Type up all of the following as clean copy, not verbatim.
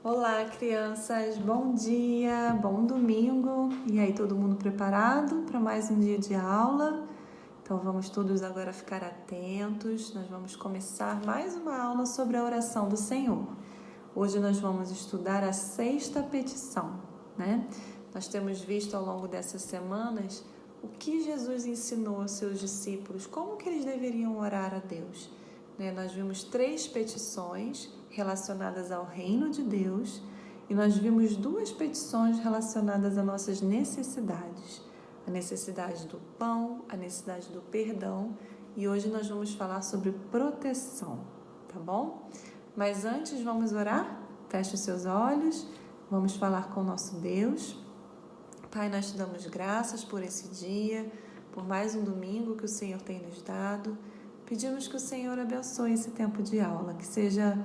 Olá, crianças! Bom dia, bom domingo! E aí, todo mundo preparado para mais um dia de aula? Então, vamos todos agora ficar atentos. Nós vamos começar mais uma aula sobre a oração do Senhor. Hoje nós vamos estudar a sexta petição, né? Nós temos visto ao longo dessas semanas o que Jesus ensinou aos seus discípulos, como que eles deveriam orar a Deus. Nós vimos 3 petições relacionadas ao reino de Deus e nós vimos 2 petições relacionadas a nossas necessidades. A necessidade do pão, a necessidade do perdão, e hoje nós vamos falar sobre proteção, tá bom? Mas antes vamos orar? Feche os seus olhos, vamos falar com o nosso Deus. Pai, nós te damos graças por esse dia, por mais um domingo que o Senhor tem nos dado. Pedimos que o Senhor abençoe esse tempo de aula, que seja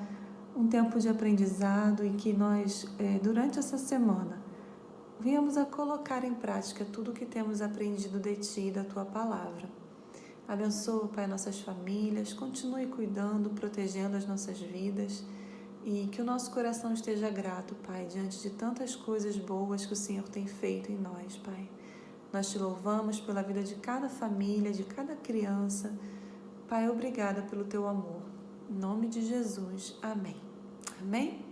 um tempo de aprendizado e que nós, durante essa semana, venhamos a colocar em prática tudo o que temos aprendido de Ti e da Tua Palavra. Abençoa, Pai, nossas famílias, continue cuidando, protegendo as nossas vidas e que o nosso coração esteja grato, Pai, diante de tantas coisas boas que o Senhor tem feito em nós, Pai. Nós Te louvamos pela vida de cada família, de cada criança. Pai, obrigada pelo Teu amor. Em nome de Jesus, amém. Amém?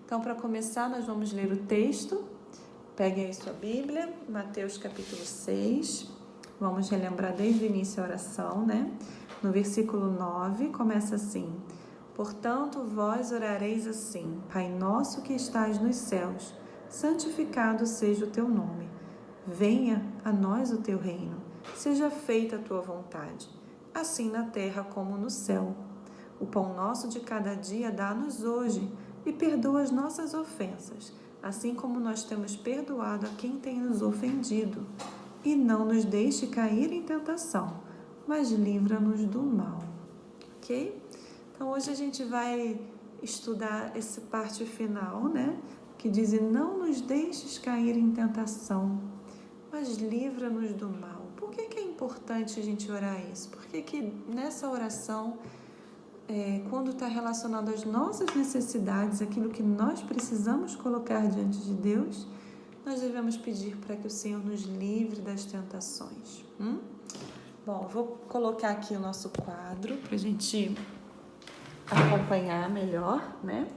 Então, para começar, nós vamos ler o texto. Peguem aí sua Bíblia, Mateus capítulo 6. Vamos relembrar desde o início a oração, né? No versículo 9, começa assim: Portanto, vós orareis assim: Pai nosso que estás nos céus, santificado seja o teu nome. Venha a nós o teu reino. Seja feita a tua vontade, assim na terra como no céu. O pão nosso de cada dia dá-nos hoje, e perdoa as nossas ofensas, assim como nós temos perdoado a quem tem nos ofendido. E não nos deixe cair em tentação, mas livra-nos do mal. Ok? Então hoje a gente vai estudar essa parte final, né? Que diz: e não nos deixes cair em tentação, mas livra-nos do mal. Por que é importante a gente orar isso? Porque que nessa oração, quando está relacionado às nossas necessidades, aquilo que nós precisamos colocar diante de Deus, nós devemos pedir para que o Senhor nos livre das tentações. Bom, eu vou colocar aqui o nosso quadro para a gente acompanhar melhor, né?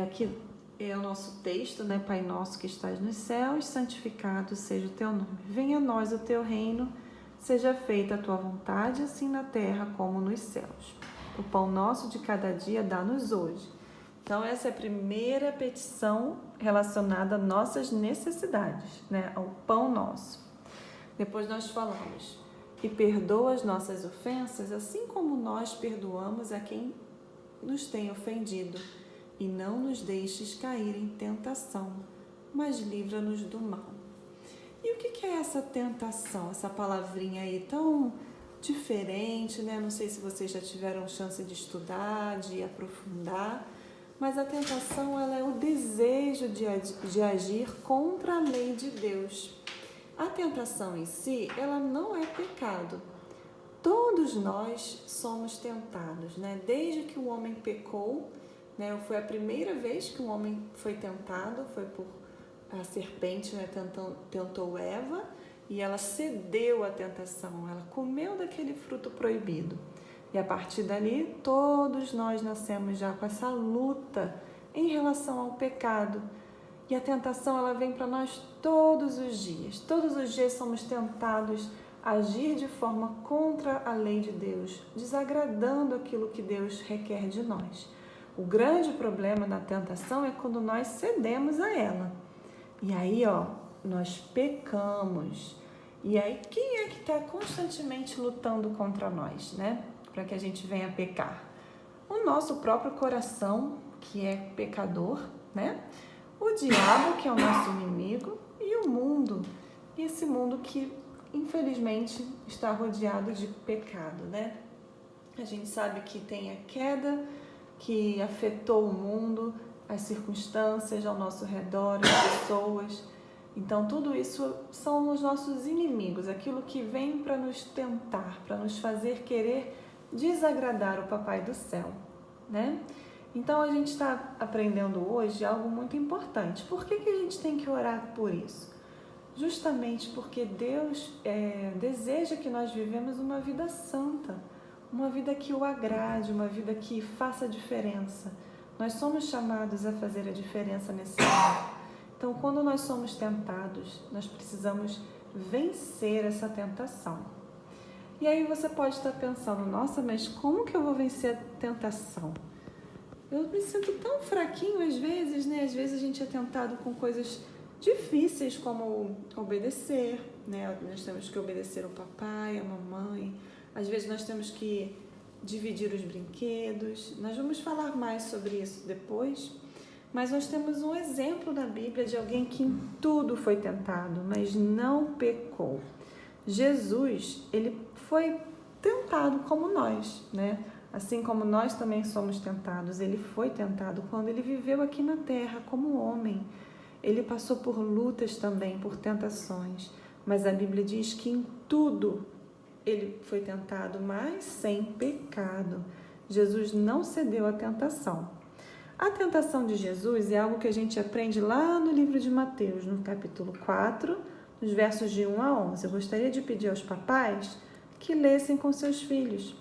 Aqui é o nosso texto, né? Pai nosso que estás nos céus, santificado seja o teu nome. Venha a nós o teu reino, seja feita a tua vontade, assim na terra como nos céus. O pão nosso de cada dia dá-nos hoje. Então, essa é a primeira petição relacionada a nossas necessidades, né? Ao pão nosso. Depois nós falamos: e perdoa as nossas ofensas, assim como nós perdoamos a quem nos tem ofendido. E não nos deixes cair em tentação, mas livra-nos do mal. E o que é essa tentação? Essa palavrinha aí tão diferente, né? Não sei se vocês já tiveram chance de estudar, de aprofundar, mas a tentação, ela é o desejo de agir contra a lei de Deus. A tentação em si, ela não é pecado. Todos nós somos tentados, né? Desde que o homem pecou, né? Foi a primeira vez que o homem foi tentado, foi por a serpente, né? Tentou Eva e ela cedeu à tentação, ela comeu daquele fruto proibido. E a partir dali, todos nós nascemos já com essa luta em relação ao pecado. E a tentação, ela vem para nós todos os dias. Todos os dias somos tentados a agir de forma contra a lei de Deus, desagradando aquilo que Deus requer de nós. O grande problema na tentação é quando nós cedemos a ela. E aí, nós pecamos. E aí, quem é que está constantemente lutando contra nós, né? Para que a gente venha pecar? O nosso próprio coração, que é pecador, né? O diabo, que é o nosso inimigo, e o mundo. E esse mundo que, infelizmente, está rodeado de pecado, né? A gente sabe que tem a queda que afetou o mundo, as circunstâncias ao nosso redor, as pessoas. Então, tudo isso são os nossos inimigos, aquilo que vem para nos tentar, para nos fazer querer desagradar o Papai do Céu, né? Então a gente está aprendendo hoje algo muito importante. Por que a gente tem que orar por isso? Justamente porque Deus deseja que nós vivemos uma vida santa, uma vida que o agrade, uma vida que faça a diferença. Nós somos chamados a fazer a diferença nesse mundo. Então, quando nós somos tentados, nós precisamos vencer essa tentação. E aí você pode estar pensando, nossa, mas como que eu vou vencer a tentação? Eu me sinto tão fraquinho às vezes, né? Às vezes a gente é tentado com coisas difíceis como obedecer, né? Nós temos que obedecer ao papai, à mamãe. Às vezes nós temos que dividir os brinquedos. Nós vamos falar mais sobre isso depois. Mas nós temos um exemplo na Bíblia de alguém que em tudo foi tentado, mas não pecou. Jesus, ele foi tentado como nós, né? Assim como nós também somos tentados, ele foi tentado quando ele viveu aqui na terra como homem. Ele passou por lutas também, por tentações, mas a Bíblia diz que em tudo ele foi tentado, mas sem pecado. Jesus não cedeu à tentação. A tentação de Jesus é algo que a gente aprende lá no livro de Mateus, no capítulo 4, nos versos de 1 a 11. Eu gostaria de pedir aos papais que lessem com seus filhos.